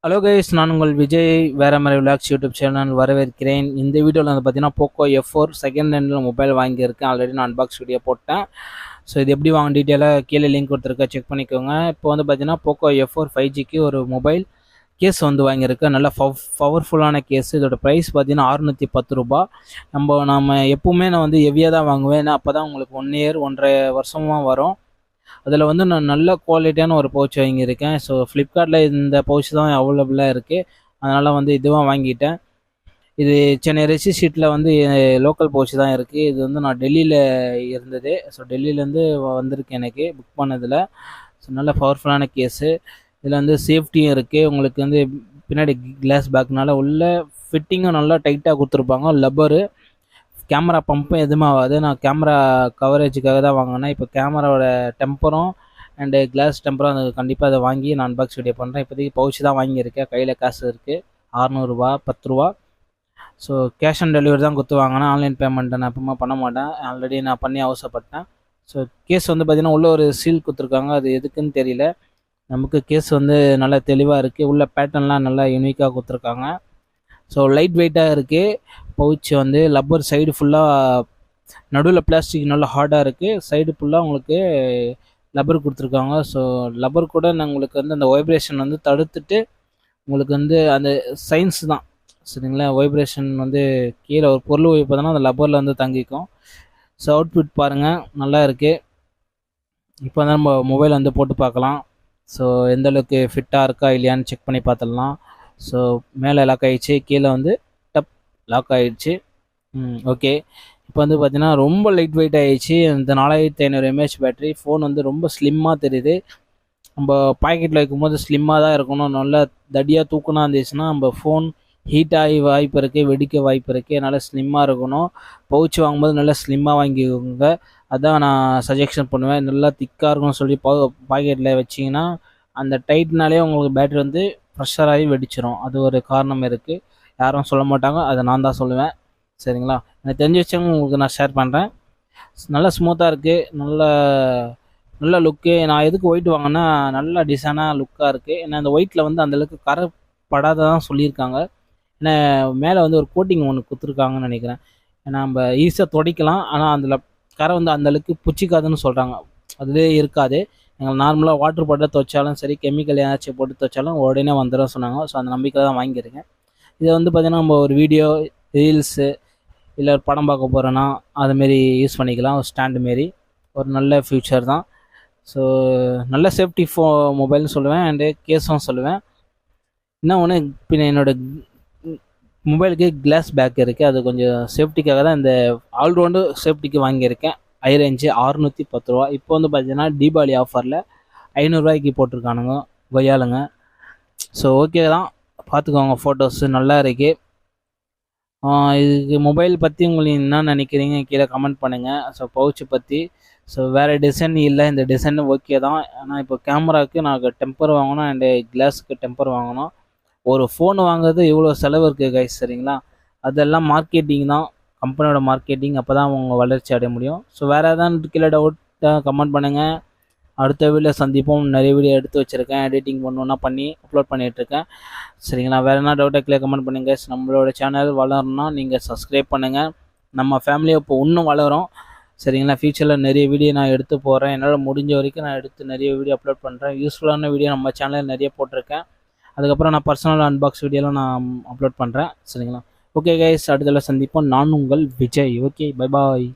Hello guys, நான் உங்கள் விஜய் வேற மாதிரி விளாக்ஸ் யூடியூப் சேனல் வரவேற்கிறேன். இந்த வீடியோவில் வந்து பார்த்தீங்கன்னா Poco F4 second handle mobile வாங்கியிருக்கேன். ஆல்ரெடி நான் அன்பாக்ஸ் வீடியோ போட்டேன். ஸோ இது எப்படி வாங்க டீட்டெயிலாக கீழே லிங்க் கொடுத்துருக்கேன், செக் பண்ணிக்கோங்க. இப்போ வந்து பார்த்தீங்கன்னா போக்கோ F4 5Gக்கு ஒரு மொபைல் கேஸ் வந்து வாங்கியிருக்கேன். நல்ல பவர்ஃபுல்லான கேஸ். இதோட ப்ரைஸ் பார்த்தீங்கன்னா 610 ரூபா. நம்ம எப்பவுமே நான் வந்து ஹெவியாக தான் வாங்குவேன். ஏன்னா அப்போ தான் உங்களுக்கு 1 இயர் 1.5 வருஷமாக வரும். அதில் வந்து நான் நல்ல குவாலிட்டியான ஒரு பவுச் வாங்கியிருக்கேன். ஸோ ஃப்ளிப்கார்ட்டில் இந்த பவுச் தான் அவைலபிளாக இருக்குது. அதனால் வந்து இதுவாக வாங்கிட்டேன். இது சென்னை ரெசி ஷீட்டில் வந்து லோக்கல் பவுச் தான் இருக்குது. இது வந்து நான் டெல்லியில் இருந்தது. ஸோ டெல்லியிலேருந்து வந்திருக்கு எனக்கு புக் பண்ணதில். ஸோ நல்ல பவர்ஃபுல்லான கேஸு. இதில் வந்து சேஃப்டியும் இருக்குது. உங்களுக்கு வந்து பின்னாடி கிளாஸ் பேக்னால உள்ள ஃபிட்டிங்கும் நல்லா டைட்டாக கொடுத்துருப்பாங்க. லப்பரு கேமரா பம்பும் எதுவுமே ஆகாது. நான் கேமரா கவரேஜுக்காக தான் வாங்கினேன். இப்போ கேமராவோட டெம்பரும் அண்டு கிளாஸ் டெம்பரும் அது கண்டிப்பாக அதை வாங்கி நான் அன்பாக்ஸ் வீடியோ பண்ணுறேன். இப்போதைக்கு பவுச் தான் வாங்கியிருக்கேன். கையில் காசு இருக்குது 600 10 ரூபா. ஸோ கேஷ் ஆன் டெலிவரி தான் கொடுத்து வாங்கினேன். ஆன்லைன் பேமெண்ட்டை நான் எப்பவுமே பண்ண மாட்டேன். ஆல்ரெடி நான் பண்ணி அவசரப்பட்டேன். ஸோ கேஸ் வந்து பார்த்திங்கன்னா உள்ளே ஒரு சீல் கொடுத்துருக்காங்க. அது எதுக்குன்னு தெரியல. நமக்கு கேஸ் வந்து நல்லா தெளிவாக இருக்குது. உள்ள பேட்டர்ன்லாம் நல்லா யூனிக்காக கொடுத்துருக்காங்க. ஸோ லைட் வெயிட்டாக இருக்குது. பவுச் வந்து லப்பர் சைடு ஃபுல்லாக, நடுவில் பிளாஸ்டிக் நல்லா ஹார்டாக இருக்குது. சைடு ஃபுல்லாக உங்களுக்கு லப்பர் கொடுத்துருக்காங்க. ஸோ லப்பர் கூட உங்களுக்கு வந்து அந்த வைப்ரேஷன் வந்து தடுத்துட்டு உங்களுக்கு வந்து அந்த சயின்ஸ் தான் சரிங்களா. வைப்ரேஷன் வந்து கீழே ஒரு பொருள் வைப்பதுனா அந்த லப்பரில் வந்து தங்கிக்கும். ஸோ அவுட்புட் பாருங்கள், நல்லா இருக்குது. இப்போ வந்து நம்ம மொபைல் வந்து போட்டு பார்க்கலாம். ஸோ எந்தளவுக்கு ஃபிட்டாக இருக்கா இல்லையான்னு செக் பண்ணி பார்த்துடலாம். ஸோ மேலே லாக் ஆகிடுச்சு, கீழே வந்து டப் லாக் ஆகிடுச்சு. ஓகே. இப்போ வந்து பார்த்தீங்கன்னா ரொம்ப லைட் வெயிட் ஆகிடுச்சு. இந்த 4500 mAh பேட்டரி. ஃபோன் வந்து ரொம்ப ஸ்லிம்மாக தெரியுது. நம்ம பாக்கெட்டில் வைக்கும்போது ஸ்லிம்மாக தான் இருக்கணும். நல்லா தடியாக தூக்கணா இருந்துச்சுன்னா நம்ம ஃபோன் ஹீட் ஆகி வாய்ப்பு இருக்குது, வெடிக்க வாய்ப்பு இருக்குது. அதனால் ஸ்லிம்மாக இருக்கணும். பவுச் வாங்கும்போது நல்லா ஸ்லிம்மாக வாங்கிக்கோங்க. அதான் நான் சஜெக்ஷன் பண்ணுவேன். நல்லா திக்காக இருக்கும்னு சொல்லி பாக்கெட்டில் வச்சிங்கன்னா அந்த டைட்னாலே உங்களுக்கு பேட்டரி வந்து ப்ரெஷர் ஆகி வெடிச்சிடும். அது ஒரு காரணம் இருக்குது. யாரும் சொல்ல மாட்டாங்க, அதை நான் தான் சொல்லுவேன். சரிங்களா. எனக்கு தெரிஞ்ச வச்சவங்க உங்களுக்கு நான் ஷேர் பண்ணுறேன். நல்லா ஸ்மூத்தாக இருக்குது. நல்ல லுக்கு. நான் எதுக்கு ஒயிட் வாங்கினா நல்லா டிசைனாக லுக்காக இருக்குது. ஏன்னா அந்த ஒயிட்டில் வந்து அந்தளவுக்கு கரை படாதான் சொல்லியிருக்காங்க. ஏன்னா மேலே வந்து ஒரு கோட்டிங் ஒன்று கொடுத்துருக்காங்கன்னு நினைக்கிறேன். ஏன்னா நம்ம ஈஸியாக துடைக்கலாம். ஆனால் அதில் கரை வந்து அந்தளவுக்கு புச்சிக்காதுன்னு சொல்கிறாங்க. அதுவே இருக்காது. எங்கள் நார்மலாக வாட்டர் போட்டு துவைச்சாலும் சரி, கெமிக்கல் ஏதாச்சும் போட்டு துவைச்சாலும் உடனே வந்துடும் சொன்னாங்க. ஸோ அந்த நம்பிக்கையில் தான் வாங்கியிருக்கேன். இதை வந்து பார்த்திங்கன்னா நம்ம ஒரு வீடியோ, ரீல்ஸு, இல்லை ஒரு படம் பார்க்க போகிறோன்னா அதுமாரி யூஸ் பண்ணிக்கலாம். ஒரு ஸ்டாண்டு மாரி ஒரு நல்ல ஃபியூச்சர் தான். ஸோ நல்ல சேஃப்டி மொபைல்னு சொல்லுவேன். அண்டு கேஸும் சொல்லுவேன். இன்னும் ஒன்று, பின்ன என்னோடய மொபைலுக்கு கிளாஸ் பேக் இருக்குது. அது கொஞ்சம் சேஃப்டிக்காக தான் இந்த ஆல்ரவுண்டு சேஃப்டிக்கு வாங்கியிருக்கேன். ஹை ரேஞ்சு 610 ரூபா. இப்போ வந்து பார்த்தீங்கன்னா தீபாவளி ஆஃபரில் 500 ரூபாய்க்கு போட்டிருக்கானுங்க கொய்யாளுங்க. ஸோ ஓகே தான், பார்த்துக்கோங்க. ஃபோட்டோஸு நல்லா இருக்குது. இதுக்கு மொபைல் பற்றி உங்களுக்கு என்ன நினைக்கிறீங்க கீழே கமெண்ட் பண்ணுங்கள். ஸோ பவுச்சு பற்றி. ஸோ வேறு டிசைன் இல்லை, இந்த டிசைன் ஓகே தான். ஆனால் இப்போ கேமராவுக்கு நாங்கள் டெம்பர் வாங்கணும் அண்டு கிளாஸுக்கு டெம்பர் வாங்கணும். ஒரு ஃபோன் வாங்குறது இவ்வளோ செலவு இருக்குது கைஸ், சரிங்களா. அதெல்லாம் மார்க்கெட்டிங் தான், கம்பெனியோட மார்க்கெட்டிங். அப்போ தான் அவங்க வளர்ச்சி அடைய முடியும். ஸோ வேறு ஏதாவது கீழே டவுட் கமெண்ட் பண்ணுங்கள். அடுத்த வீடியோ சந்திப்போம். நிறைய வீடியோ எடுத்து வச்சுருக்கேன். எடிட்டிங் பண்ணணுன்னா பண்ணி அப்லோட் பண்ணிகிட்ருக்கேன். சரிங்களா. வேறு என்ன டவுட்டை கீழே கமெண்ட் பண்ணுங்கள். நம்மளோட சேனல் வளரணும்னா நீங்கள் சப்ஸ்கிரைப் பண்ணுங்கள். நம்ம ஃபேமிலியை இப்போ இன்னும் வளரும். சரிங்களா. ஃப்யூச்சரில் நிறைய வீடியோ நான் எடுத்து போகிறேன். என்னால் முடிஞ்ச வரைக்கும் நான் எடுத்து நிறைய வீடியோ அப்லோட் பண்ணுறேன். யூஸ்ஃபுல்லான வீடியோ நம்ம சேனலில் நிறைய போட்டிருக்கேன். அதுக்கப்புறம் நான் பர்சனல் அன்பாக்ஸ் வீடியோலாம் நான் அப்லோட் பண்ணுறேன். சரிங்களா. ஓகே கைஸ், அடுத்தல சந்திப்போம். நான் உங்கள் விஜய். Okay, bye bye.